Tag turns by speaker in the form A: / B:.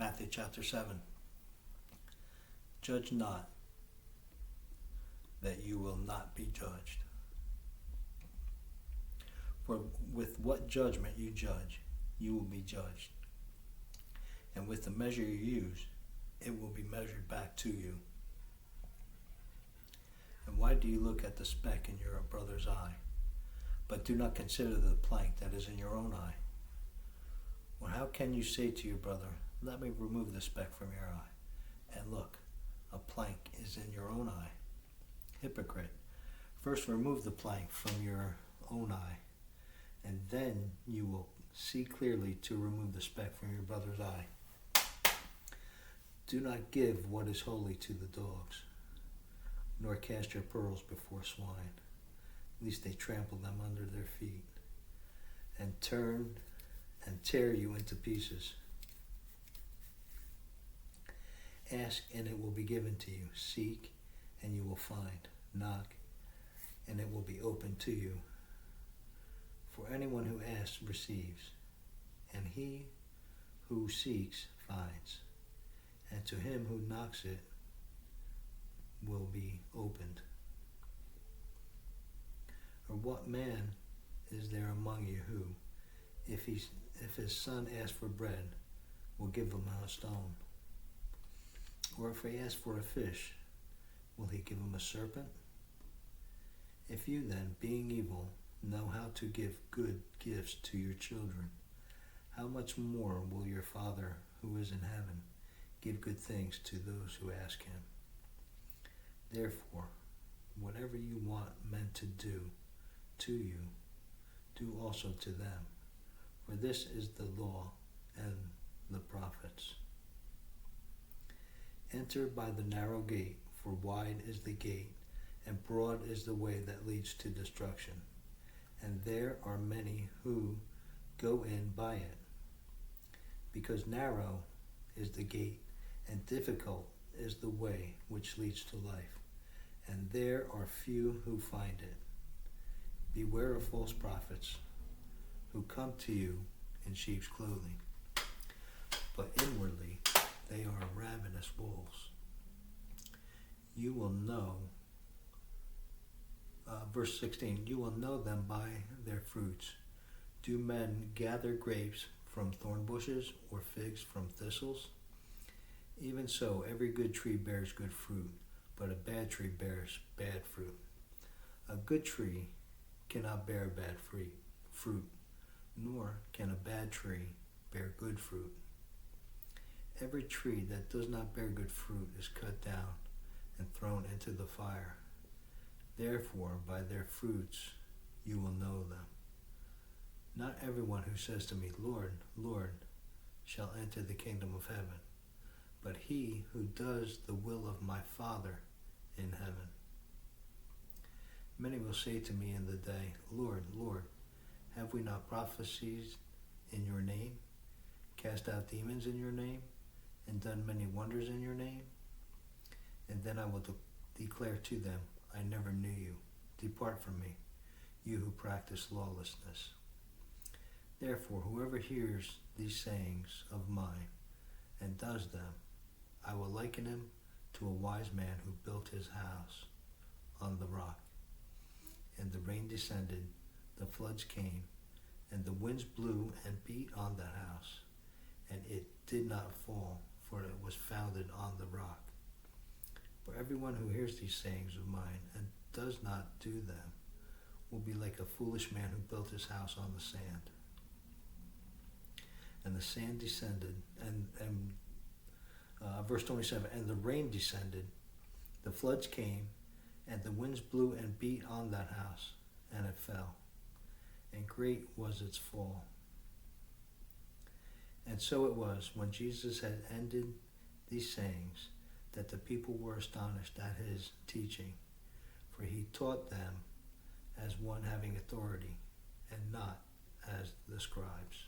A: Matthew chapter 7. Judge not, that you will not be judged. For with what judgment you judge, you will be judged. And with the measure you use, it will be measured back to you. And why do you look at the speck in your brother's eye, but do not consider the plank that is in your own eye? Or how can you say to your brother, let me remove the speck from your eye, and look, a plank is in your own eye? Hypocrite, first remove the plank from your own eye, and then you will see clearly to remove the speck from your brother's eye. Do not give what is holy to the dogs, nor cast your pearls before swine, lest they trample them under their feet, and turn and tear you into pieces. Ask, and it will be given to you. Seek, and you will find. Knock, and it will be opened to you. For anyone who asks receives, and he who seeks finds, and to him who knocks it will be opened. Or what man is there among you who, if his son asks for bread, will give him a stone? Or if he asks for a fish, will he give him a serpent? If you then, being evil, know how to give good gifts to your children, how much more will your Father who is in heaven give good things to those who ask him? Therefore, whatever you want men to do to you, do also to them. For this is the law and the prophets. Enter by the narrow gate, for wide is the gate, and broad is the way that leads to destruction, and there are many who go in by it. Because narrow is the gate, and difficult is the way which leads to life, and there are few who find it. Beware of false prophets, who come to you in sheep's clothing, but inwardly they are ravenous wolves. You will know, verse 16, you will know them by their fruits. Do men gather grapes from thorn bushes, or figs from thistles? Even so, every good tree bears good fruit, but a bad tree bears bad fruit. A good tree cannot bear bad fruit, nor can a bad tree bear good fruit. Every tree that does not bear good fruit is cut down and thrown into the fire. Therefore, by their fruits you will know them. Not everyone who says to me, Lord, Lord, shall enter the kingdom of heaven, but he who does the will of my Father in heaven. Many will say to me in the day, Lord, Lord, have we not prophesied in your name, cast out demons in your name, and done many wonders in your name? And then I will declare to them, I never knew you. Depart from me, you who practice lawlessness. Therefore, whoever hears these sayings of mine and does them, I will liken him to a wise man who built his house on the rock. And the rain descended, the floods came, and the winds blew and beat on that house, and it did not fall, for it was founded on the rock. For everyone who hears these sayings of mine and does not do them will be like a foolish man who built his house on the sand. And the sand descended, and verse 27, and the rain descended, the floods came, and the winds blew and beat on that house, and it fell, and great was its fall. And so it was, when Jesus had ended these sayings, that the people were astonished at his teaching, for he taught them as one having authority, and not as the scribes.